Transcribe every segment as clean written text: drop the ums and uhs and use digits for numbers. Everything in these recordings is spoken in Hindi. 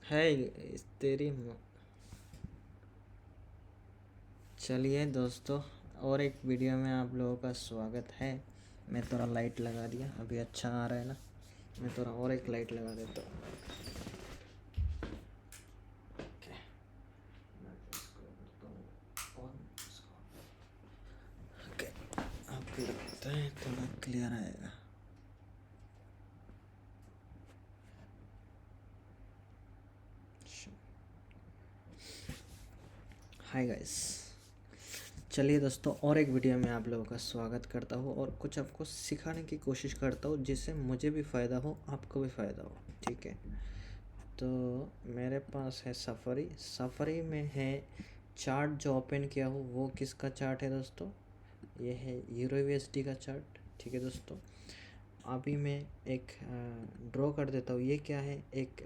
है इस तेरी चलिए दोस्तों, और एक वीडियो में आप लोगों का स्वागत है। मैं थोड़ा लाइट लगा दिया, अभी अच्छा आ रहा है ना। मैं थोड़ा और एक लाइट लगा देता हूँ। ओके, मैं इसको करता हूँ ऑन। ओके, आपको लगता है थोड़ा क्लियर आएगा। हाय गाइस, चलिए दोस्तों, और एक वीडियो में आप लोगों का स्वागत करता हूँ और कुछ आपको सिखाने की कोशिश करता हूँ जिससे मुझे भी फ़ायदा हो, आपको भी फ़ायदा हो। ठीक है, तो मेरे पास है सफरी। सफरी में है चार्ट जो ओपन किया हो वो किसका चार्ट है दोस्तों? ये है यूरो यूएसडी का चार्ट। ठीक है दोस्तों, अभी मैं एक ड्रॉ कर देता हूँ। ये क्या है? एक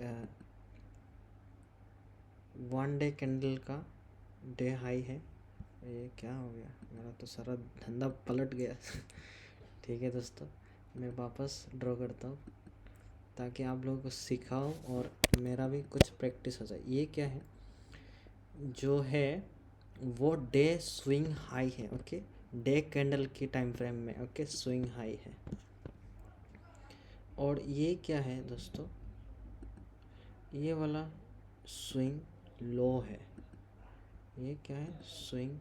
1 डे कैंडल का डे हाई है। ये क्या हो गया? मेरा तो सारा धंधा पलट गया। ठीक है दोस्तों, मैं वापस ड्रॉ करता हूँ ताकि आप लोगों को सिखाऊं और मेरा भी कुछ प्रैक्टिस हो जाए। ये क्या है? जो है वो डे स्विंग हाई है। ओके, डे कैंडल की टाइम फ्रेम में ओके स्विंग हाई है। और ये क्या है दोस्तों? ये वाला स्विंग लो है। ये क्या है? Swing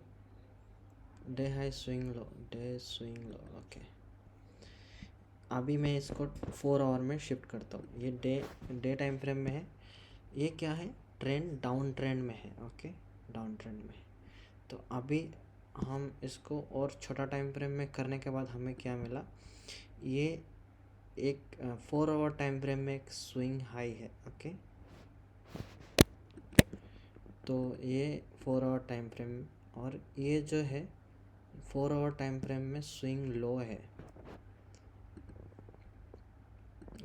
day high swing low, day swing low. Okay, अभी मैं इसको 4 आवर में शिफ्ट करता हूँ। ये डे टाइम फ्रेम में है। ये क्या है? ट्रेंड डाउन ट्रेंड में है। ओके, डाउन ट्रेंड में है। तो अभी हम इसको और छोटा टाइम फ्रेम में करने के बाद हमें क्या मिला? ये एक 4 आवर टाइम फ्रेम में एक स्विंग हाई है। ओके, तो ये 4 आवर टाइम फ्रेम, और ये जो है 4 आवर टाइम फ्रेम में स्विंग लो है।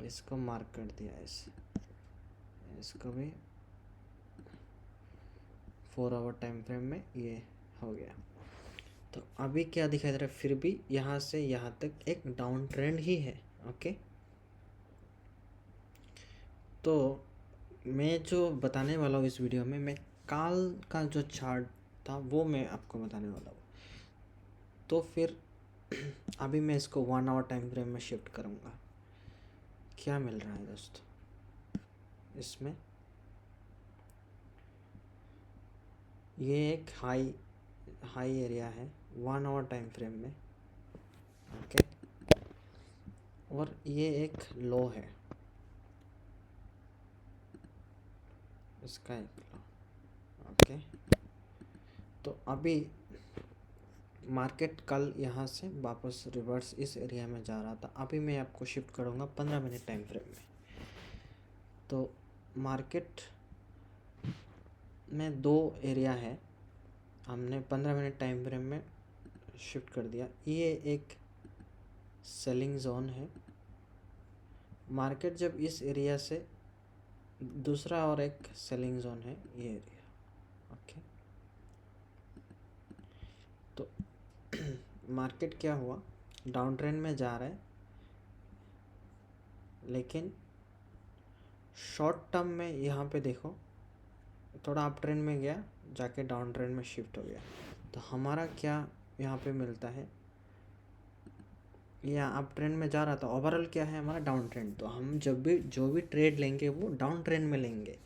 इसको मार्क कर दिया इसको भी 4 आवर टाइम फ्रेम में ये हो गया। तो अभी क्या दिखाई दे रहा है? फिर भी यहाँ से यहाँ तक एक डाउन ट्रेंड ही है। ओके, तो मैं जो बताने वाला हूँ इस वीडियो में, मैं काल का जो चार्ट था वो मैं आपको बताने वाला हूँ। तो फिर अभी मैं इसको 1 आवर टाइम फ्रेम में शिफ्ट करूँगा। क्या मिल रहा है दोस्तों इसमें? ये एक हाई एरिया है 1 आवर टाइम फ्रेम में। ओके, और ये एक लो है, इसका एक लो। ओके, तो अभी मार्केट कल यहाँ से वापस रिवर्स इस एरिया में जा रहा था। अभी मैं आपको शिफ्ट करूँगा 15 मिनट टाइम फ्रेम में। तो मार्केट में 2 एरिया है, हमने 15 मिनट टाइम फ्रेम में शिफ्ट कर दिया। ये एक सेलिंग जोन है। मार्केट जब इस एरिया से दूसरा और एक सेलिंग जोन है ये एरिया। ओके, तो मार्केट क्या हुआ? डाउन ट्रेंड में जा रहा है, लेकिन शॉर्ट टर्म में यहाँ पे देखो थोड़ा अप ट्रेंड में गया, जाके डाउन ट्रेंड में शिफ्ट हो गया। तो हमारा क्या यहाँ पे मिलता है? यहाँ अप ट्रेंड में जा रहा था, ओवरऑल क्या है हमारा? Down trend. तो हम जब भी जो भी ट्रेड लेंगे वो डाउन ट्रेंड में लेंगे।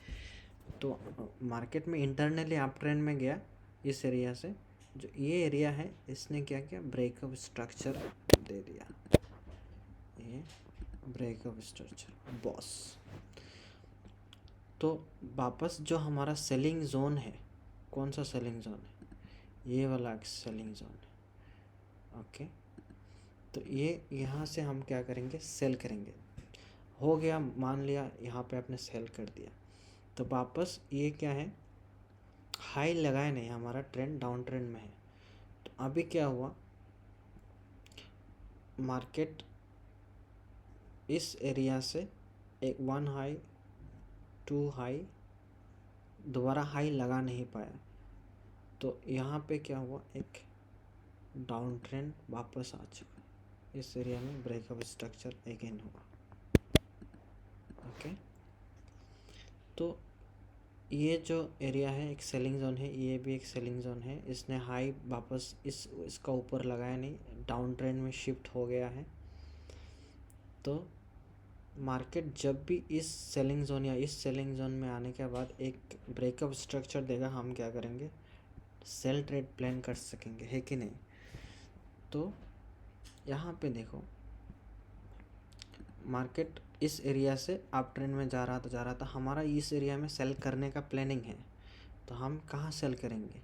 तो मार्केट में इंटरनली अप ट्रेंड में गया इस एरिया से। जो ये एरिया है इसने क्या किया? ब्रेकअप स्ट्रक्चर दे दिया। ये ब्रेकअप स्ट्रक्चर बॉस। तो वापस जो हमारा सेलिंग जोन है, कौन सा सेलिंग जोन है? ये वाला सेलिंग जोन है। ओके, तो ये यहाँ से हम क्या करेंगे? सेल करेंगे। हो गया, मान लिया यहाँ पे आपने सेल कर दिया, तो वापस ये क्या है? हाई लगाए नहीं, हमारा ट्रेंड डाउन ट्रेंड में है। तो अभी क्या हुआ? मार्केट इस एरिया से एक 1 हाई 2 हाई दोबारा हाई लगा नहीं पाया। तो यहाँ पे क्या हुआ? एक डाउन ट्रेंड वापस आ चुका। इस एरिया में ब्रेकअप स्ट्रक्चर अगेन हुआ। ओके, तो ये जो एरिया है एक सेलिंग जोन है, ये भी एक सेलिंग जोन है। इसने हाई वापस इसका ऊपर लगाया नहीं, डाउन ट्रेंड में शिफ्ट हो गया है। तो मार्केट जब भी इस सेलिंग जोन या इस सेलिंग जोन में आने के बाद एक ब्रेकअप स्ट्रक्चर देगा, हम क्या करेंगे, सेल ट्रेड प्लान कर सकेंगे, है कि नहीं। तो यहाँ पे देखो, मार्केट इस एरिया से अप ट्रेंड में जा रहा था, हमारा इस एरिया में सेल करने का प्लानिंग है। तो हम कहाँ सेल करेंगे,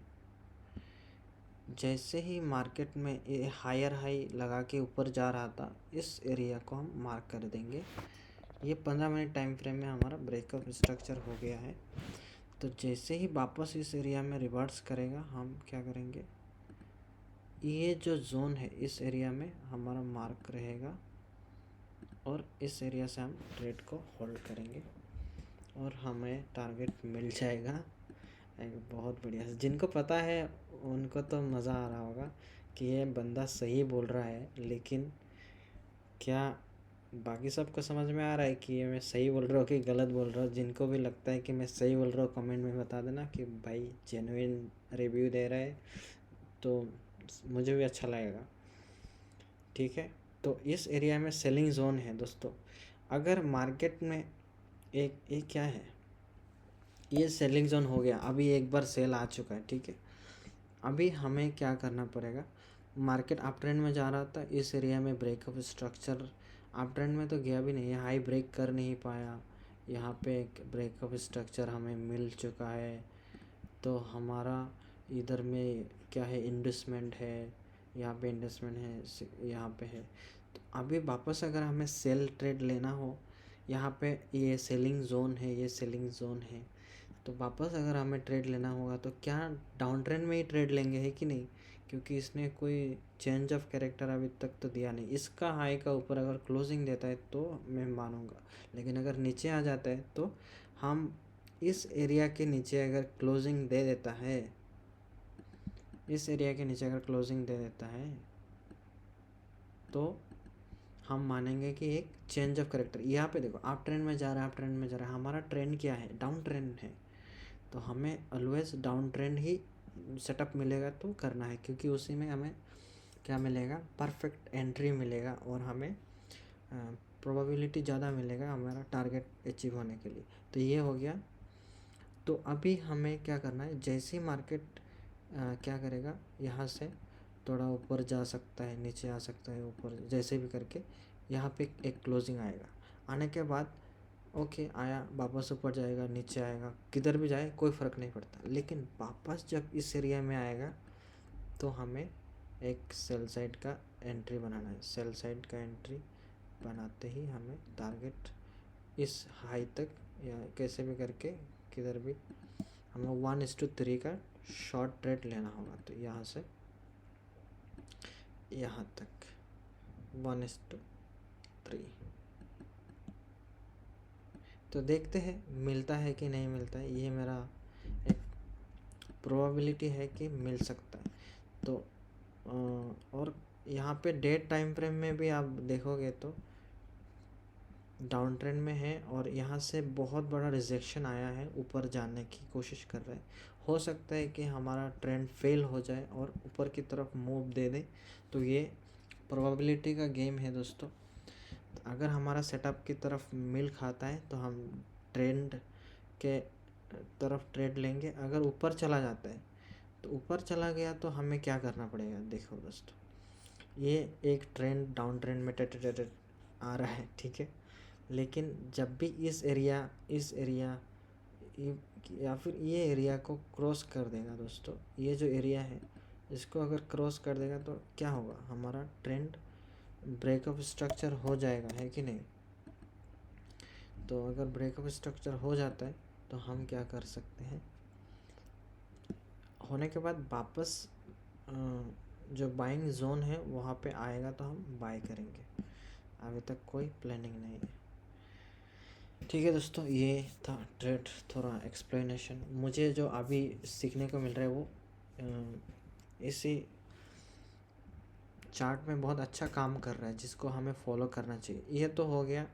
जैसे ही मार्केट में ये हायर हाई लगा के ऊपर जा रहा था, इस एरिया को हम मार्क कर देंगे। ये 15 मिनट टाइम फ्रेम में हमारा ब्रेकअप स्ट्रक्चर हो गया है। तो जैसे ही वापस इस एरिया में रिवर्स करेगा, हम क्या करेंगे, ये जो जोन है इस एरिया में हमारा मार्क रहेगा और इस एरिया से हम ट्रेड को होल्ड करेंगे और हमें टारगेट मिल जाएगा। बहुत बढ़िया। जिनको पता है उनको तो मज़ा आ रहा होगा कि ये बंदा सही बोल रहा है, लेकिन क्या बाकी सबको समझ में आ रहा है कि ये मैं सही बोल रहा हूँ कि गलत बोल रहा हूँ। जिनको भी लगता है कि मैं सही बोल रहा हूँ, कमेंट में बता देना कि भाई जेन्युइन रिव्यू दे रहा है, तो मुझे भी अच्छा लगेगा, ठीक है। तो इस एरिया में सेलिंग जोन है दोस्तों। अगर मार्केट में एक क्या है, ये सेलिंग जोन हो गया, अभी एक बार सेल आ चुका है, ठीक है। अभी हमें क्या करना पड़ेगा, मार्केट अप ट्रेंड में जा रहा था, इस एरिया में ब्रेकअप स्ट्रक्चर, अप ट्रेंड में तो गया भी नहीं, हाई ब्रेक कर नहीं पाया, यहाँ पे एक ब्रेकअप स्ट्रक्चर हमें मिल चुका है। तो हमारा इधर में क्या है, इन्वेस्टमेंट है, यहाँ पे इन्वेस्टमेंट है, यहाँ पे है। तो अभी वापस अगर हमें सेल ट्रेड लेना हो, यहाँ पे ये सेलिंग जोन है, ये सेलिंग जोन है, तो वापस अगर हमें ट्रेड लेना होगा तो क्या डाउन ट्रेंड में ही ट्रेड लेंगे, है कि नहीं, क्योंकि इसने कोई चेंज ऑफ कैरेक्टर अभी तक तो दिया नहीं। इसका हाई का ऊपर अगर क्लोजिंग देता है तो मैं मानूंगा, लेकिन अगर नीचे आ जाता है तो हम इस एरिया के नीचे अगर क्लोजिंग दे देता है, इस एरिया के नीचे अगर क्लोजिंग दे देता है तो हम मानेंगे कि एक चेंज ऑफ कैरेक्टर। यहाँ पे देखो अप ट्रेंड में जा रहा है, अप ट्रेंड में जा रहा है, हमारा ट्रेंड क्या है, डाउन ट्रेंड है। तो हमें ऑलवेज डाउन ट्रेंड ही सेटअप मिलेगा तो करना है, क्योंकि उसी में हमें क्या मिलेगा, परफेक्ट एंट्री मिलेगा और हमें प्रोबेबिलिटी ज़्यादा मिलेगा हमारा टारगेट अचीव होने के लिए। तो ये हो गया। तो अभी हमें क्या करना है, जैसे ही मार्केट क्या करेगा, यहाँ से थोड़ा ऊपर जा सकता है, नीचे आ सकता है, ऊपर जैसे भी करके यहाँ पे एक क्लोजिंग आएगा। आने के बाद ओके आया, वापस ऊपर जाएगा, नीचे आएगा, किधर भी जाए कोई फ़र्क नहीं पड़ता। लेकिन वापस जब इस एरिया में आएगा तो हमें एक सेल साइड का एंट्री बनाना है। सेल साइड का एंट्री बनाते ही हमें टारगेट इस हाई तक या कैसे भी करके किधर भी हमें 1:3 का शॉर्ट ट्रेड लेना होगा। तो यहाँ से यहाँ तक 1:3। तो देखते हैं मिलता है कि नहीं मिलता है। ये मेरा एक प्रोबेबिलिटी है कि मिल सकता है। तो और यहाँ पे डेट टाइम फ्रेम में भी आप देखोगे तो डाउन ट्रेंड में है और यहाँ से बहुत बड़ा रिजेक्शन आया है, ऊपर जाने की कोशिश कर रहे हैं। हो सकता है कि हमारा ट्रेंड फेल हो जाए और ऊपर की तरफ मूव दे दे। तो ये प्रोबेबिलिटी का गेम है दोस्तों। अगर हमारा सेटअप की तरफ मिल खाता है तो हम ट्रेंड के तरफ ट्रेड लेंगे। अगर ऊपर चला जाता है तो ऊपर चला गया तो हमें क्या करना पड़ेगा, देखो दोस्तों, ये एक ट्रेंड डाउन ट्रेंड में टेट आ रहा है, ठीक है। लेकिन जब भी इस एरिया या फिर ये एरिया को क्रॉस कर देगा दोस्तों, ये जो एरिया है इसको अगर क्रॉस कर देगा तो क्या होगा, हमारा ट्रेंड ब्रेकअप स्ट्रक्चर हो जाएगा, है कि नहीं। तो अगर ब्रेकअप स्ट्रक्चर हो जाता है तो हम क्या कर सकते हैं, होने के बाद वापस जो बाइंग जोन है वहाँ पे आएगा तो हम बाय करेंगे। अभी तक कोई प्लानिंग नहीं है, ठीक है दोस्तों। ये था ट्रेड, थोड़ा एक्सप्लेनेशन मुझे जो अभी सीखने को मिल रहा है वो इसी चार्ट में बहुत अच्छा काम कर रहा है, जिसको हमें फॉलो करना चाहिए। ये तो हो गया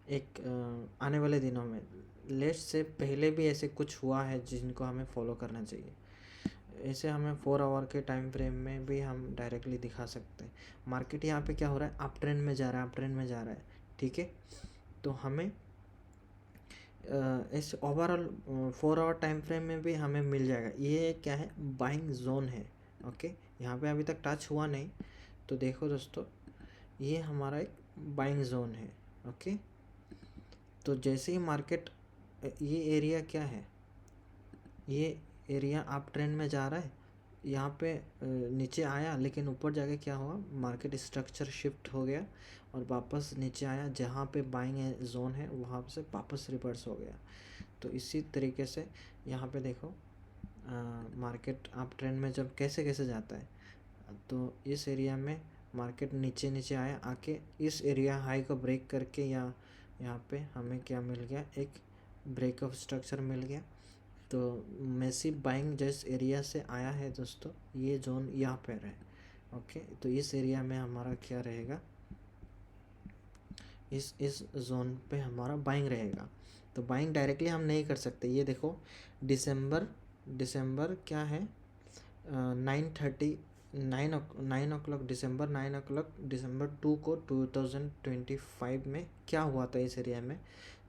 एक आने वाले दिनों में। लेट्स से पहले भी ऐसे कुछ हुआ है जिनको हमें फॉलो करना चाहिए। ऐसे हमें 4 आवर के टाइम फ्रेम में भी हम डायरेक्टली दिखा सकते हैं। मार्केट यहाँ पे क्या हो रहा है, अप ट्रेंड में जा रहा है, अप ट्रेंड में जा रहा है, ठीक है। तो हमें इस ओवरऑल 4 आवर टाइम फ्रेम में भी हमें मिल जाएगा। ये क्या है, बाइंग जोन है, ओके। यहाँ पे अभी तक टच हुआ नहीं, तो देखो दोस्तों ये हमारा एक बाइंग जोन है, ओके। तो जैसे ही मार्केट, ये एरिया क्या है, ये एरिया अप ट्रेंड में जा रहा है, यहाँ पे नीचे आया, लेकिन ऊपर जाके क्या हुआ, मार्केट स्ट्रक्चर शिफ्ट हो गया और वापस नीचे आया, जहाँ पे बाइंग जोन है वहाँ से वापस रिवर्स हो गया। तो इसी तरीके से यहाँ पे देखो मार्केट अप ट्रेंड में जब कैसे कैसे जाता है, तो इस एरिया में मार्केट नीचे नीचे आया, आके इस एरिया हाई को ब्रेक करके यहाँ पे हमें क्या मिल गया, एक ब्रेक ऑफ स्ट्रक्चर मिल गया। तो मैसिव बाइंग जिस एरिया से आया है दोस्तों, ये जोन यहाँ पर है, ओके। तो इस एरिया में हमारा क्या रहेगा, इस जोन पे हमारा बाइंग रहेगा। तो बाइंग डायरेक्टली हम नहीं कर सकते। ये देखो दिसंबर क्या है, 9 o'clock दिसंबर 9 o'clock दिसंबर 2 को 2025 में क्या हुआ था इस एरिया में,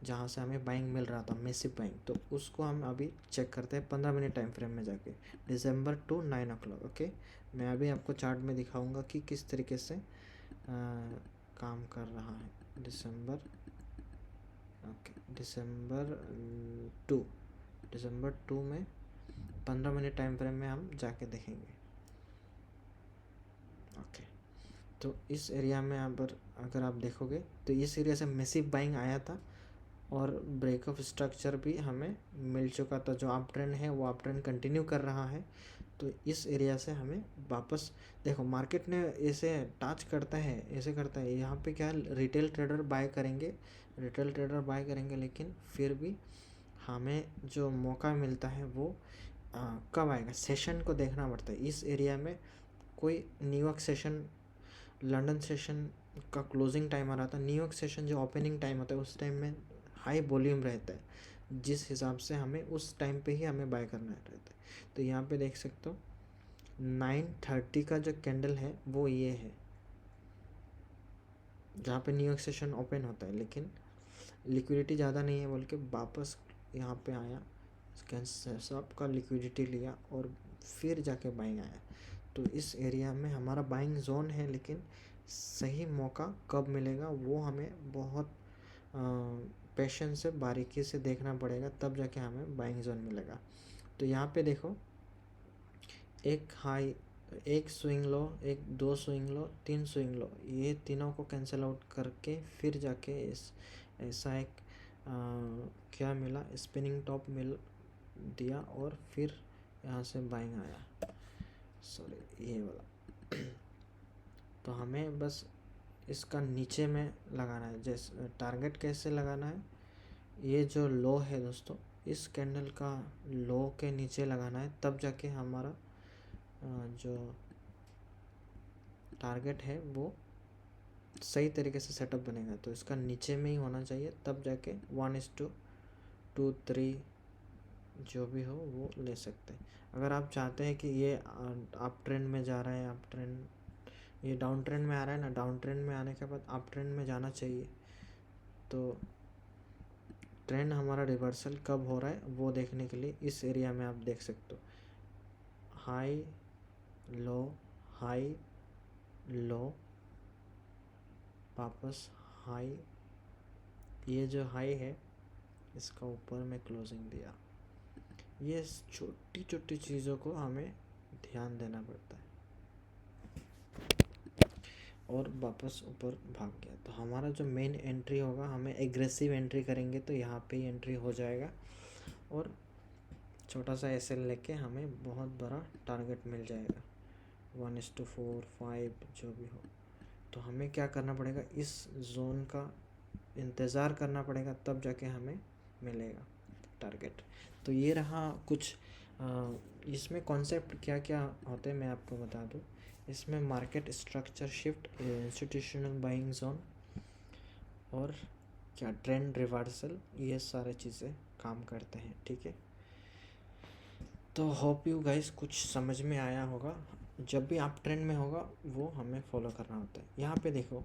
जहाँ से हमें बाइंग मिल रहा था, मैसिव बाइंग। तो उसको हम अभी चेक करते हैं 15 मिनट टाइम फ्रेम में जाके, दिसंबर टू 9 o'clock, ओके। मैं अभी आपको चार्ट में दिखाऊंगा कि किस तरीके से काम कर रहा है। दिसंबर, ओके, दिसंबर टू में 15 मिनट टाइम फ्रेम में हम जाके देखेंगे, ओके। तो इस एरिया में अगर आप देखोगे तो इस एरिया से मैसिव बाइंग आया था और ब्रेक ऑफ स्ट्रक्चर भी हमें मिल चुका था। जो अप ट्रेंड है वो अप ट्रेंड कंटिन्यू कर रहा है। तो इस एरिया से हमें वापस देखो, मार्केट ने ऐसे टच करता है, ऐसे करता है, यहाँ पे क्या रिटेल ट्रेडर बाय करेंगे, लेकिन फिर भी हमें जो मौका मिलता है वो कब आएगा, सेशन को देखना पड़ता है। इस एरिया में कोई न्यूयॉर्क सेशन, लंदन सेशन का क्लोजिंग टाइम आ रहा था, न्यूयॉर्क सेशन जो ओपनिंग टाइम होता है उस टाइम में हाई वॉल्यूम रहता है, जिस हिसाब से हमें उस टाइम पे ही हमें बाय करना रहता है। तो यहाँ पे देख सकते हो 9:30 का जो कैंडल है वो ये है, जहाँ पे न्यूयॉर्क सेशन ओपन होता है, लेकिन लिक्विडिटी ज़्यादा नहीं है बोल के वापस यहाँ पे आया, सबका लिक्विडिटी लिया और फिर जाके बाइंग आया। तो इस एरिया में हमारा बाइंग जोन है, लेकिन सही मौका कब मिलेगा वो हमें बहुत पेशेंस से, बारीकी से देखना पड़ेगा, तब जाके हमें बाइंग जोन मिलेगा। तो यहाँ पे देखो, एक हाई, एक स्विंग लो, एक दो स्विंग लो, 3 स्विंग लो, ये तीनों को कैंसिल आउट करके फिर जाके ऐसा एक क्या मिला, स्पिनिंग टॉप मिल दिया और फिर यहाँ से बाइंग आया, सॉरी ये वाला। तो हमें बस इसका नीचे में लगाना है। जैसे टारगेट कैसे लगाना है, ये जो लो है दोस्तों, इस कैंडल का लो के नीचे लगाना है, तब जाके हमारा जो टारगेट है वो सही तरीके से सेटअप बनेगा। तो इसका नीचे में ही होना चाहिए, तब जाके 1:2, 3 जो भी हो वो ले सकते हैं। अगर आप चाहते हैं कि ये अप ट्रेंड में जा रहा है, अप ट्रेंड, ये डाउन ट्रेंड में आ रहा है ना, डाउन ट्रेंड में आने के बाद अप ट्रेंड में जाना चाहिए, तो ट्रेंड हमारा रिवर्सल कब हो रहा है वो देखने के लिए इस एरिया में आप देख सकते हो, हाई लो वापस हाई, ये जो हाई है इसका ऊपर में क्लोजिंग दिया। ये छोटी छोटी चीज़ों को हमें ध्यान देना पड़ता है, और वापस ऊपर भाग गया। तो हमारा जो मेन एंट्री होगा, हमें एग्रेसिव एंट्री करेंगे तो यहाँ पे ही एंट्री हो जाएगा, और छोटा सा एसएल लेके हमें बहुत बड़ा टारगेट मिल जाएगा, 1:4, 5 जो भी हो। तो हमें क्या करना पड़ेगा, इस जोन का इंतज़ार करना पड़ेगा, तब जाके हमें मिलेगा टारगेट। तो ये रहा कुछ इसमें कॉन्सेप्ट क्या क्या होते हैं मैं आपको बता दूँ। इसमें market structure shift, institutional buying zone, और क्या ट्रेंड रिवर्सल, ये सारे चीज़ें काम करते हैं। ठीक है, तो होप यू गाइस कुछ समझ में आया होगा। जब भी आप ट्रेंड में होगा वो हमें फॉलो करना होता है। यहाँ पे देखो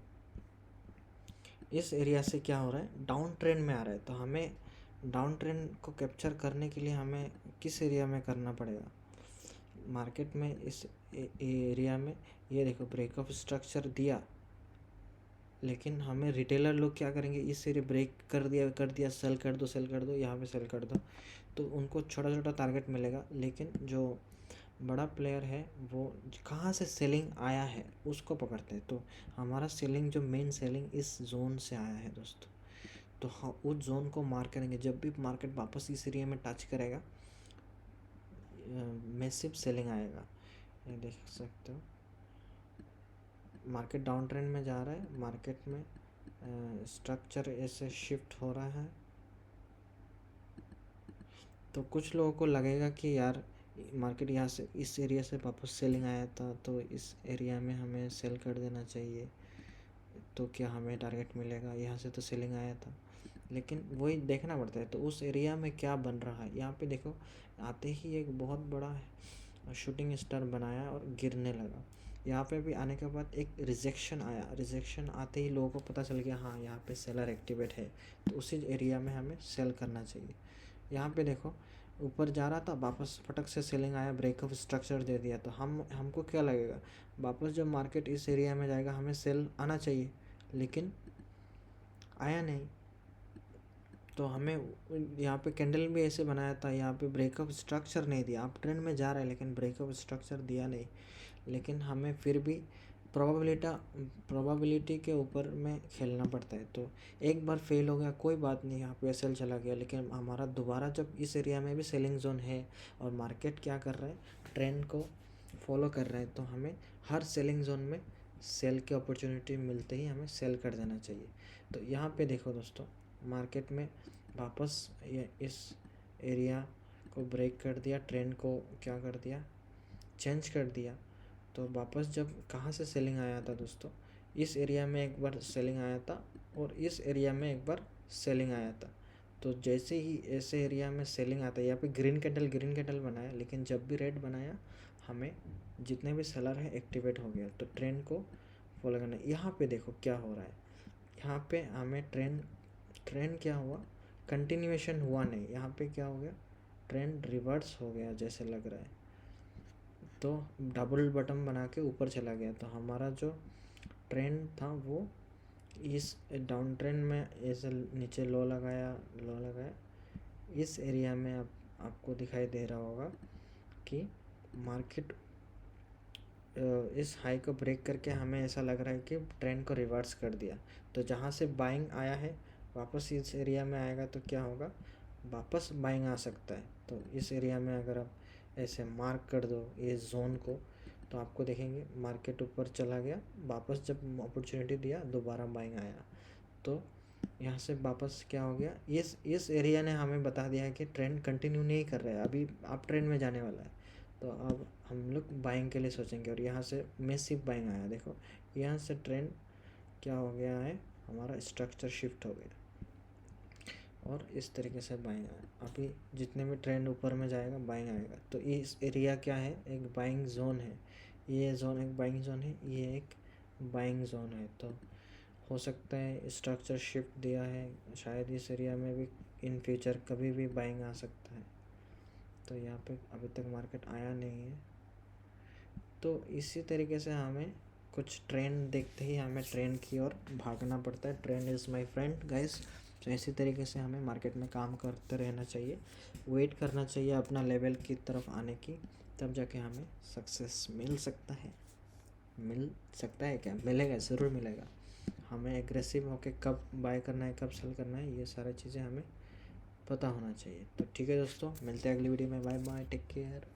इस एरिया से क्या हो रहा है, डाउन ट्रेंड में आ रहा है, तो हमें डाउन ट्रेंड को कैप्चर करने के लिए हमें किस एरिया में करना पड़ेगा, मार्केट में इस एरिया में। ये देखो ब्रेक ऑफ स्ट्रक्चर दिया, लेकिन हमें रिटेलर लोग क्या करेंगे, इस एरिया ब्रेक कर दिया सेल कर दो सेल कर दो, यहाँ पे सेल कर दो, तो उनको छोटा छोटा टारगेट मिलेगा। लेकिन जो बड़ा प्लेयर है वो कहाँ से सेलिंग आया है उसको पकड़ते हैं। तो हमारा सेलिंग जो मेन सेलिंग इस जोन से आया है दोस्तों, तो हाँ उस जोन को मार्क करेंगे। जब भी मार्केट वापस इस एरिया में टच करेगा मैसिव सेलिंग आएगा। ये देख सकते हो मार्केट डाउन ट्रेंड में जा रहा है, मार्केट में स्ट्रक्चर ऐसे शिफ्ट हो रहा है। तो कुछ लोगों को लगेगा कि यार मार्केट यहाँ से इस एरिया से वापस सेलिंग आया था, तो इस एरिया में हमें सेल कर देना चाहिए, तो क्या हमें टारगेट मिलेगा, यहाँ से तो सेलिंग आया था। लेकिन वही देखना पड़ता है, तो उस एरिया में क्या बन रहा है। यहाँ पे देखो आते ही एक बहुत बड़ा शूटिंग स्टार बनाया और गिरने लगा। यहाँ पे भी आने के बाद एक रिजेक्शन आया, रिजेक्शन आते ही लोगों को पता चल गया हाँ यहाँ पे सेलर एक्टिवेट है, तो उसी एरिया में हमें सेल करना चाहिए। यहाँ पे देखो ऊपर जा रहा था, वापस फटक से सेलिंग आया, ब्रेक ऑफ स्ट्रक्चर दे दिया, तो हमको क्या लगेगा, वापस जब मार्केट इस एरिया में जाएगा हमें सेल आना चाहिए, लेकिन आया नहीं। तो हमें यहाँ पे कैंडल भी ऐसे बनाया था, यहाँ पे ब्रेक ऑफ स्ट्रक्चर नहीं दिया। आप ट्रेंड में जा रहे हैं लेकिन ब्रेक ऑफ स्ट्रक्चर दिया नहीं, लेकिन हमें फिर भी प्रोबेबिलिटी के ऊपर में खेलना पड़ता है। तो एक बार फेल हो गया कोई बात नहीं, यहाँ पे सेल चला गया, लेकिन हमारा दोबारा जब इस एरिया में भी सेलिंग जोन है और मार्केट क्या कर रहा है, ट्रेंड को फॉलो कर रहा है, तो हमें हर सेलिंग जोन में सेल की अपॉर्चुनिटी मिलते ही हमें सेल कर देना चाहिए। तो यहाँ पे देखो दोस्तों मार्केट में वापस ये इस एरिया को ब्रेक कर दिया, ट्रेंड को क्या कर दिया, चेंज कर दिया। तो वापस जब कहाँ से सेलिंग आया था दोस्तों, इस एरिया में एक बार सेलिंग आया था और इस एरिया में एक बार सेलिंग आया था। तो जैसे ही ऐसे एरिया में सेलिंग आता है, यहाँ पे ग्रीन कैंडल बनाया, लेकिन जब भी रेड बनाया हमें जितने भी सेलर हैं एक्टिवेट हो गया। तो ट्रेंड को फॉलो करना। यहाँ पे देखो क्या हो रहा है, यहाँ पे हमें ट्रेंड क्या हुआ, कंटिन्यूएशन हुआ नहीं, यहाँ पे क्या हो गया, ट्रेंड रिवर्स हो गया जैसे लग रहा है। तो डबल बटन बना के ऊपर चला गया। तो हमारा जो ट्रेंड था वो इस डाउन ट्रेंड में ऐसे नीचे लो लगाया, इस एरिया में आपको दिखाई दे रहा होगा कि मार्केट इस हाई को ब्रेक करके हमें ऐसा लग रहा है कि ट्रेंड को रिवर्स कर दिया। तो जहाँ से बाइंग आया है वापस इस एरिया में आएगा, तो क्या होगा, वापस बाइंग आ सकता है। तो इस एरिया में अगर आप ऐसे मार्क कर दो ये जोन को, तो आपको देखेंगे मार्केट ऊपर चला गया, वापस जब अपॉर्चुनिटी दिया दोबारा बाइंग आया। तो यहाँ से वापस क्या हो गया, इस एरिया ने हमें बता दिया है कि ट्रेंड कंटिन्यू नहीं कर रहा है, अभी आप ट्रेंड में जाने वाला है। तो अब हम लोग बाइंग के लिए सोचेंगे, और यहाँ से मैसिव बाइंग आया। देखो यहाँ से ट्रेंड क्या हो गया है, हमारा स्ट्रक्चर शिफ्ट हो गया और इस तरीके से बाइंग आया। अभी जितने भी ट्रेंड ऊपर में जाएगा बाइंग आएगा। तो इस एरिया क्या है, एक बाइंग जोन है, ये जोन एक बाइंग जोन है, ये एक बाइंग जोन है। तो हो सकता है स्ट्रक्चर शिफ्ट दिया है, शायद इस एरिया में भी इन फ्यूचर कभी भी बाइंग आ सकता है। तो यहाँ पे अभी तक मार्केट आया नहीं है। तो इसी तरीके से हमें कुछ ट्रेंड देखते ही हमें ट्रेंड की ओर भागना पड़ता है। Trend is my friend guys. तो इसी तरीके से हमें मार्केट में काम करते रहना चाहिए, वेट करना चाहिए अपना लेवल की तरफ आने की, तब जाके हमें सक्सेस मिल सकता है। क्या मिलेगा, ज़रूर मिलेगा। हमें एग्रेसिव होके कब बाय करना है, कब सेल करना है, ये सारी चीज़ें हमें पता होना चाहिए। तो ठीक है दोस्तों, मिलते हैं अगली वीडियो में। Bye bye, take care.